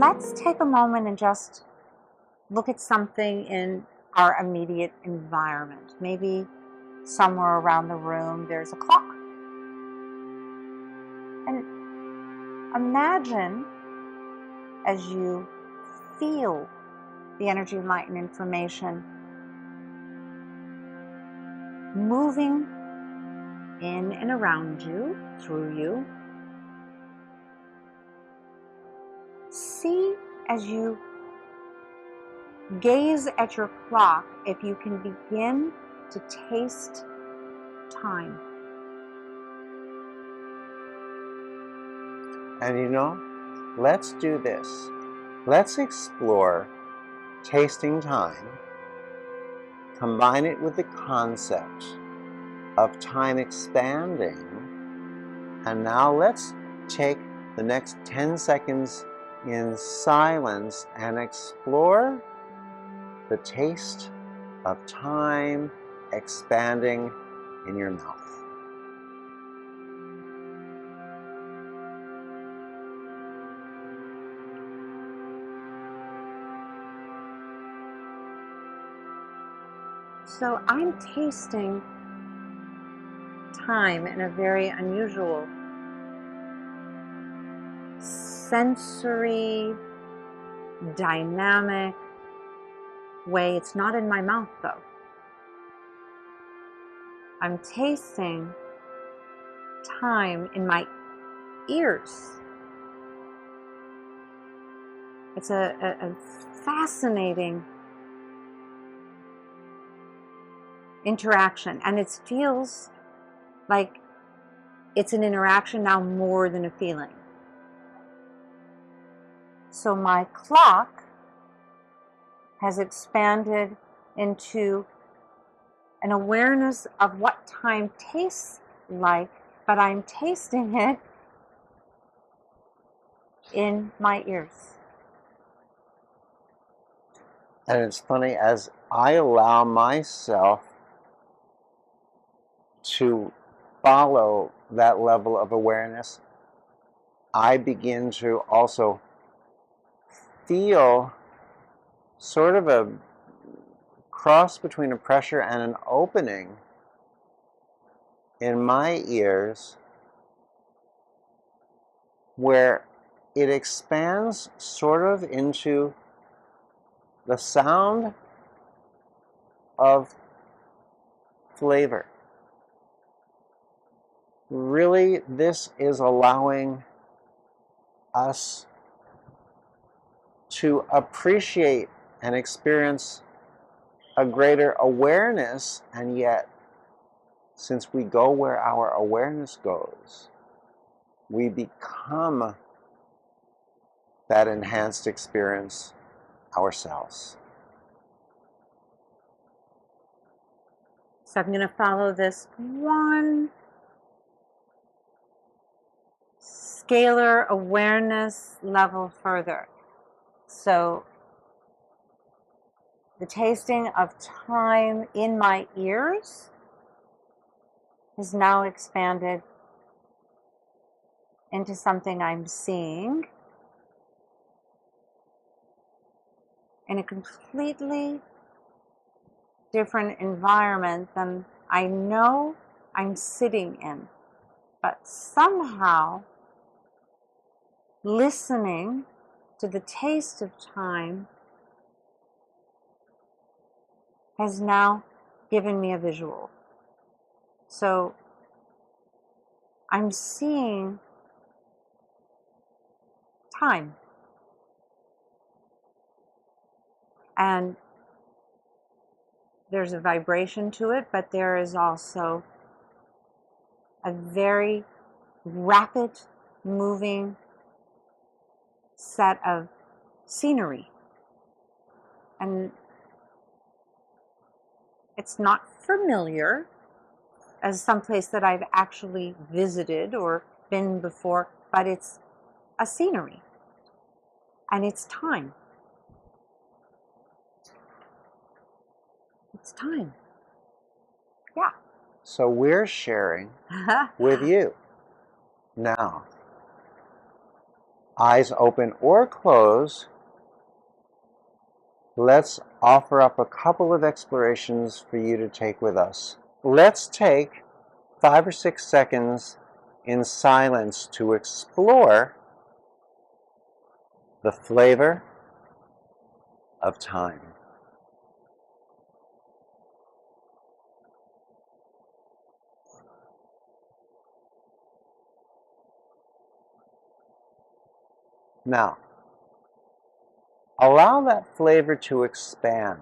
let's take a moment and just look at something in our immediate environment. Maybe somewhere around the room there's a clock. And imagine as you feel the energy of light and information moving in and around you, through you. See as you gaze at your clock if you can begin to taste time. And you know, let's do this. Let's explore tasting time, combine it with the concept of time expanding, and now let's take the next 10 seconds in silence and explore the taste of time expanding in your mouth. So I'm tasting time in a very unusual sensory, dynamic way. It's not in my mouth though. I'm tasting time in my ears. It's a fascinating interaction, and it feels like it's an interaction now more than a feeling. So my clock has expanded into an awareness of what time tastes like, but I'm tasting it in my ears. And it's funny, as I allow myself to follow that level of awareness, I begin to also feel sort of a cross between a pressure and an opening in my ears, where it expands sort of into the sound of flavor. Really, this is allowing us to appreciate and experience a greater awareness, and yet, since we go where our awareness goes, we become that enhanced experience ourselves. So I'm going to follow this one scalar awareness level further. So the tasting of time in my ears is now expanded into something I'm seeing in a completely different environment than I know I'm sitting in. But somehow, listening to the taste of time has now given me a visual. So I'm seeing time. And there's a vibration to it, but there is also a very rapid moving set of scenery. And it's not familiar as someplace that I've actually visited or been before, but it's a scenery. And it's time. It's time. Yeah. So we're sharing with you now. eyes open or closed, let's offer up a couple of explorations for you to take with us. Let's take 5 or 6 seconds in silence to explore the flavor of time. Now, allow that flavor to expand.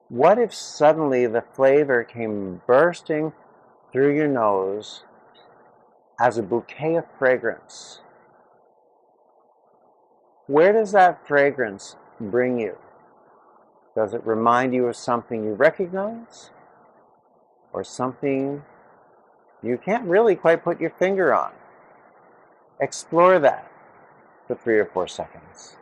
What if suddenly the flavor came bursting through your nose as a bouquet of fragrance? Where does that fragrance bring you? Does it remind you of something you recognize? Or something you can't really quite put your finger on? Explore that for 3 or 4 seconds.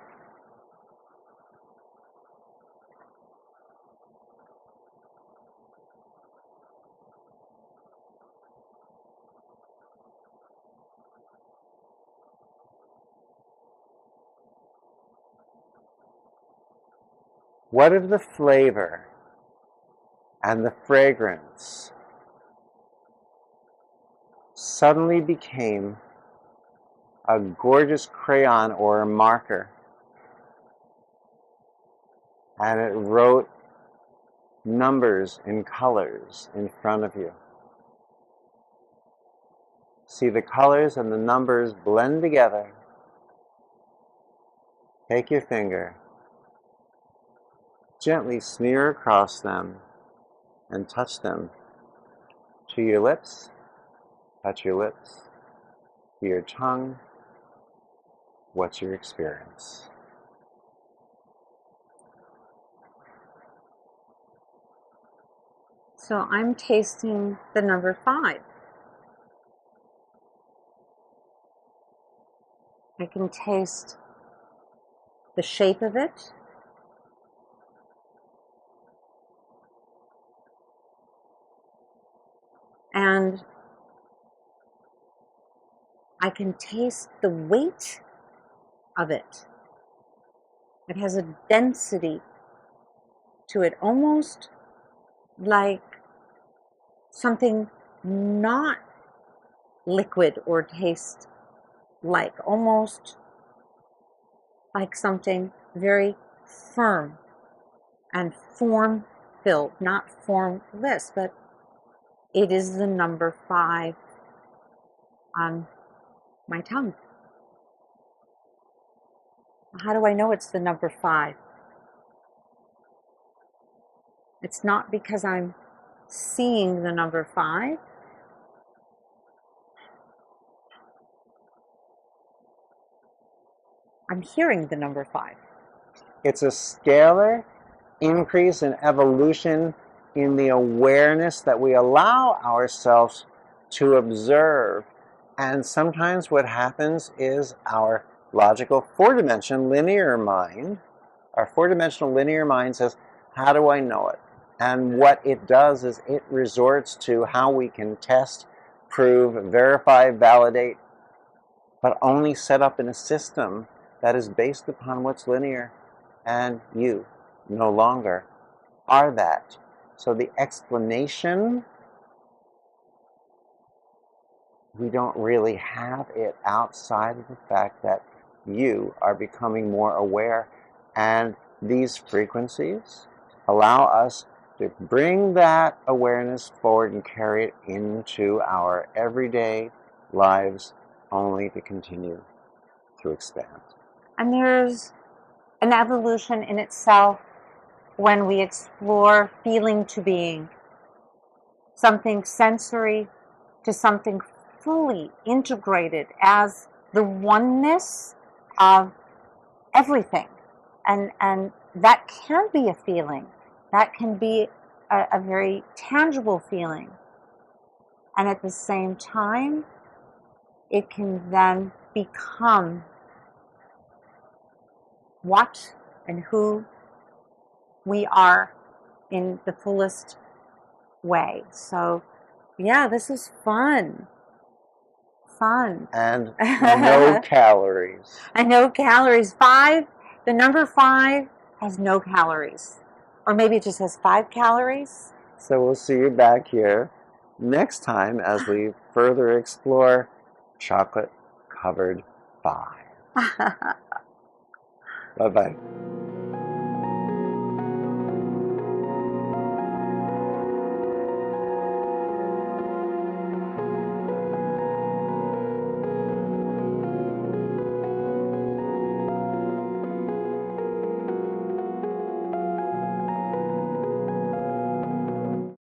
What if the flavor and the fragrance suddenly became a gorgeous crayon or a marker, and it wrote numbers in colors in front of you? See the colors and the numbers blend together. Take your finger, gently smear across them, and touch them to your lips. Touch your lips, to your tongue. What's your experience? So I'm tasting the number 5. I can taste the shape of it. And I can taste the weight of it. It has a density to it, almost like something not liquid or taste like, almost like something very firm and form filled, not formless, but it is the number 5 on my tongue. How do I know it's the number 5? It's not because I'm seeing the number 5. I'm hearing the number 5. It's a scalar increase in evolution in the awareness that we allow ourselves to observe. And sometimes what happens is our logical 4-dimensional linear mind, our 4-dimensional linear mind says, how do I know it? And what it does is it resorts to how we can test, prove, verify, validate, but only set up in a system that is based upon what's linear, and you no longer are that. So the explanation, we don't really have it outside of the fact that you are becoming more aware, and these frequencies allow us to bring that awareness forward and carry it into our everyday lives, only to continue to expand. And there's an evolution in itself when we explore feeling to being, something sensory to something fully integrated as the oneness of everything. And that can be a feeling. That can be a very tangible feeling. And at the same time, it can then become what and who we are in the fullest way. So, yeah, this is fun. Fun. And no calories. And no calories. 5, the number 5 has no calories. Or maybe it just has 5 calories. So we'll see you back here next time as we further explore chocolate-covered 5. Bye-bye.